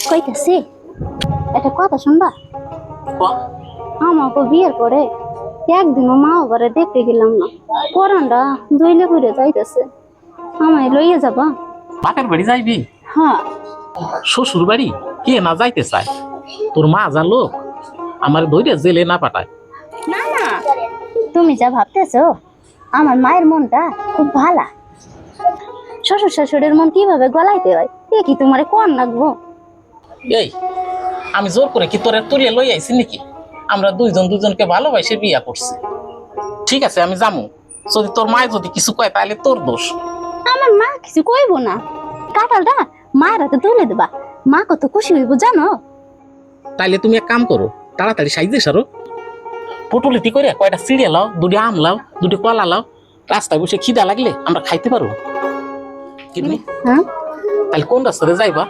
কইতাছি একটা কথা শুনবা। আমাকে বিয়ের পরে একদিনও মা বাবারে দেখতে গেলাম না, পরানটা জইলে ঘুরে যাইতেছে। আমায় লইয়া যাবা? বাপের বাড়ি যাইবি? হ্যাঁ। শ্বশুর বাড়ি কে না যাইতে চায়? তোর মা যা লোক, আমার ধৈর্য জেলে না পাঠায়। না না, তুমি যা ভাবতেছো, আমার মায়ের মনটা খুব ভালা। শ্বশুর শাশুড়ির মন কিভাবে গলাইতে হয় এ কি তোমারে কোন লাগবো? এই আমি জোর করে কি তোরে তুলে লই আইছি নাকি? আমরা দুইজন দুজনকে ভালোবাসে বিয়া করছি। ঠিক আছে আমি যামু, যদি তোর মায় যদি কিছু কয় তাহলে তোর দোষ। আমার মা কিছু কইবো না, কাঁঠালটা মায়ের হাতে তুলে দেবা, মা কত খুশি হইব জানো? তাইলে তুমি এক কাম করো, তাড়াতাড়ি সাইজে সারো, পটুলিটি করে কয়টা চিড়ে লাও, দুটি আম লাও, দুটি কলা লাও, রাস্তায় বসে খিদা লাগলে আমরা খাইতে পারবো। কিডনি হ্যাঁ, তাহলে কোন রাস্তাতে যাইবা?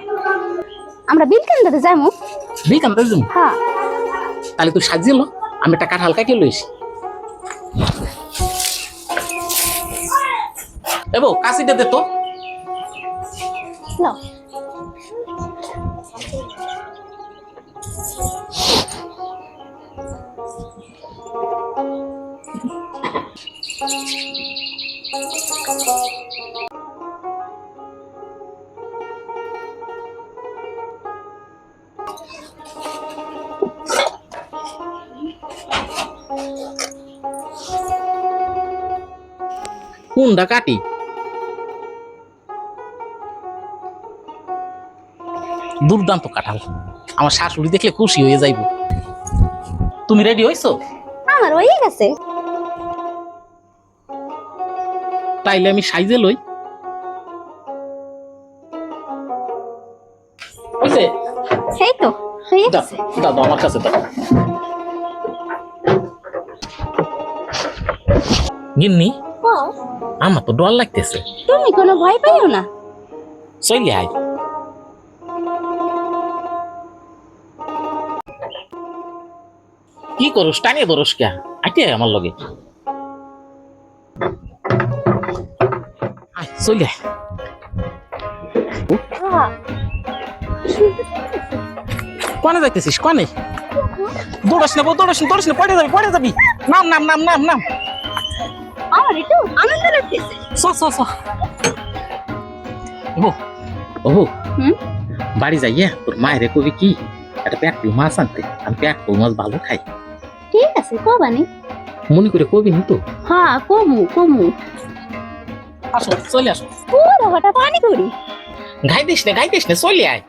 আমরা বিলকান্দাতে যাবো। বিকান্তে যাবো? হ্যাঁ। তাহলে তুই সাজিয়ে লো, আমি একটা কাঁঠাল কাটিয়ে লইছি। এবো কাশিটা দে তো। লাও। কোনটা কাটি? দুর্দান্ত কাঁঠাল, আমার শাশুড়ি দেখলে খুশি হয়ে যাইব। তুমি রেডি হইছো? আমার হয়ে গেছে। তাইলে আমি সাইজে লই। হইছে? সেই তো হয়ে দাও গেছে। দাও দাও, আমার কাছে দাও। গিন্নি, হ্যাঁ, আমার তো ডর লাগতেছে। তুমি কোনো ভয় পাইও না। চলে আয়। কি করস, টানিয়ে ধরস কে? আইতে আয় আমার লগে। আয় চলে আয়। কোনে যাইতেছিস? কোনে? দৌড়াস না বউ, দৌড়াস না, দৌড়াস না, পড়ে যাবি, পড়ে যাবি। নাম নাম নাম নাম নাম। আমার একটু আনন্দ লাগতেছে। চ চ চ। ও ও হুম, বাড়ি যাইয়া তোর মায়ের কবি কি একটা প্যাকপুল মাছ আনতে, আমি প্যাকপুল মাছ ভালো খাই। ঠিক আছে কবানি। মনে করে কবি নি তো? হ্যাঁ, কমু কমু। আসো চলে আসো। পুরো ঘটা পানি করি। গাইদিস না, গাইদিস না, চলে আয়।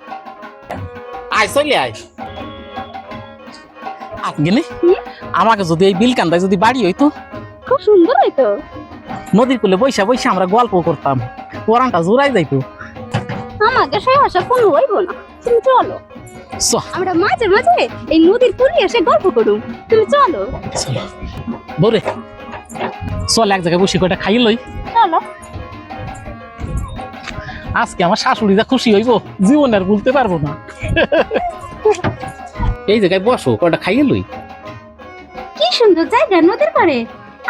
আয় চলে আয়। গেলে আমাকে যদি এই বিলকান্দায় যদি বাড়ি হইতো, খুব সুন্দর হইতো। নদীর কূলে বৈশা বৈশা আমরা গল্প করতাম, পরানটা জোড়াই যাইতো। আমাকে সেই আশা কোনো হইব না, তুমি চলো। চ আমরা মাঝে মাঝে এই নদীর কূলে এসে গল্প করুম, তুমি চলো। চলো বরে, চল এক জায়গায় বসে কয়টা খাইয়ে লই। চলো। আজকে আমার শাশুড়ি যা খুশি হইব জীবন আর বলতে পারবো না। এই জায়গায় বসো, কয়টা খাইয়ে লই। কি সুন্দর জায়গা নদীর পাড়ে,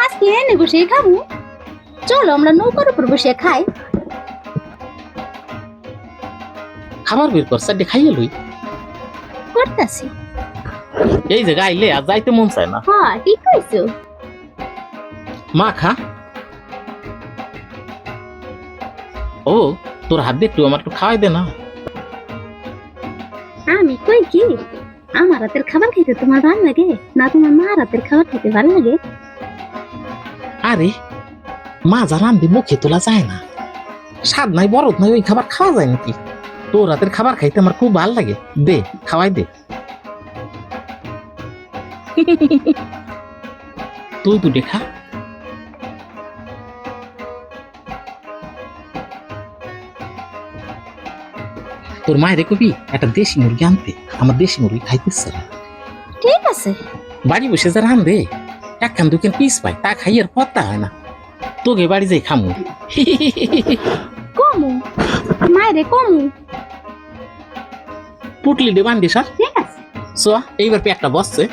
আজকে এনে বসে খাবো। চলো আমরা নৌকার উপর বসে খাই। খাবার বের কর, চারটে খাইয়ে লই। করতেছি। এই জায়গায় আইলে আর যাইতে মন চায় না। হ্যাঁ ঠিক কইছো। মা খা। ও তোর হাত দিয়ে একটু আমার একটু খাওয়াই দে না। আমি কই কি, আমার হাতের খাবার খেতে তোমার ভালো লাগে না তোমার মার হাতের খাবার খেতে ভালো লাগে? আরে মা যা রান্ধি মুখে তোলা যায় না, স্বাদ নাই বরদ নাই, ওই খাবার খাওয়া যায় নাকি? তোর রাতের খাবার খাইতে আমার খুব ভালো লাগে, দে খাওয়াই দে। তুই তো দেখা। তোর মায়ের কবি একটা দেশি মুরগি আনতে, আমার দেশি মুরগি খাইতেছে। ঠিক আছে। বাড়ি বসে যা রান্ধে, একখান দুখান পিস পাই, তা খাই আর পত্তা হয় না। তোকে বাড়ি যাই খামু। কমু মায়েরে কমু। পুটলি ডে বান্ডি সার। ঠিক আছে। সো এইবার পেটটা বসছে।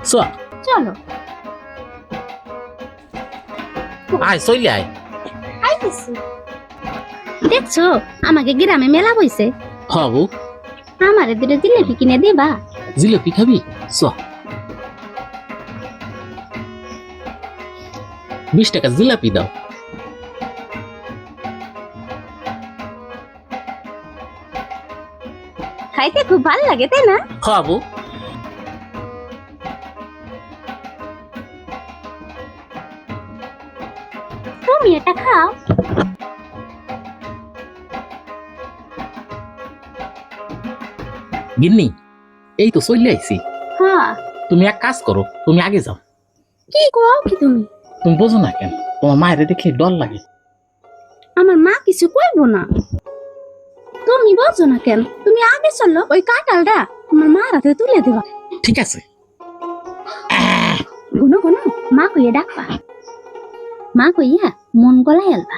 সো চলো। আয় চলে আয়। আইতেছি। দেখছো আমাকে গ্রামে মেলা বইছে, হবু আমারে দুটো জিলেপি কিনে দিবা? জিলেপি খাবি? চ 20 টাকা জিলাপি দাও। খাইতে খুব ভালো লাগে তাই না? হবু তুমি এটা খাও। গিন্নি এই তো চলে আইছি। হ্যাঁ, তুমি এক কাজ করো, তুমি আগে যাও। কি কও কি তুমি? তুমি বোঝো না কেন? তোমার মায়ের দেখলে ডর লাগে। আমার মা কিছু কইবো না। তুমি বুঝো না কেন? তুমি আগে চলো, ওই কাঁঠালটা আমার মার হাতে তুলে দেবা। ঠিক আছে। গুনো গুনো মা কইয়া ডাকবা, মা কইয়া মন গলায় আলবা।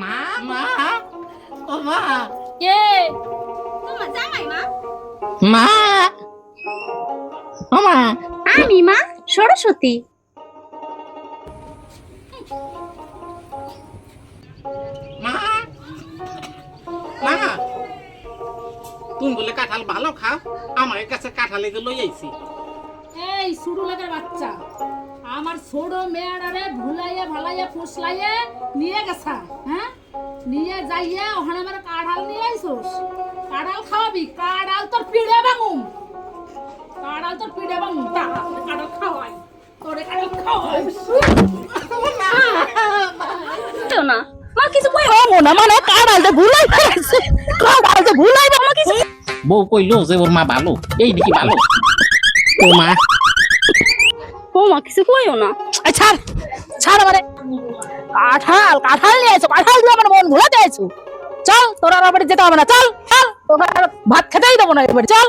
মা মা ও মা কে? তোমার জামাই মা? মা ও মা আমি মা সরস্বতী। মা মা তুমি বলে কাঁঠাল ভালো খাও, আমার কাছে কাঁঠাল এনে লই আইছি। এই শুরু লাগার বাচ্চা, আমার ছোট মেয়েটারে ভুলাইয়া ভালাইয়া ফুসলাইয়া নিয়ে গেছা, হ্যাঁ? নিয়ে যাইয়া ওখানে আমার কাঁঠাল নিয়ে আইসোস। কাঁঠাল খাওয়াবি? কাঁঠাল তোর পিড়ে ভাঙুম, কাঁঠাল তোর পিড়ে ভাঙুম। দাঁড়া, কাঁঠাল খাওয়াই, তোরে কাঁঠাল খাওয়াই। তো না মা কিছু কইবো না, মানে কাঁঠালটা ভুলাই ফেলেছে, কাঁঠালটা ভুলাই মা কিছু। বউ কইলো যে ওর মা ভালো, এই দিকে ভালো। ও মা ও মা কিছু কইও না। ছাড় ছাড় আমারে। কাঁঠাল কাঁঠাল নিয়ে আইছো, কাঁঠাল দিয়ে আমার মন ভুলাতে আইছো। চল, তোর আর বাড়ি যেতে হবে না, চল চল, তোকে আর ভাত খেতেই দেবো না এবারে, চল।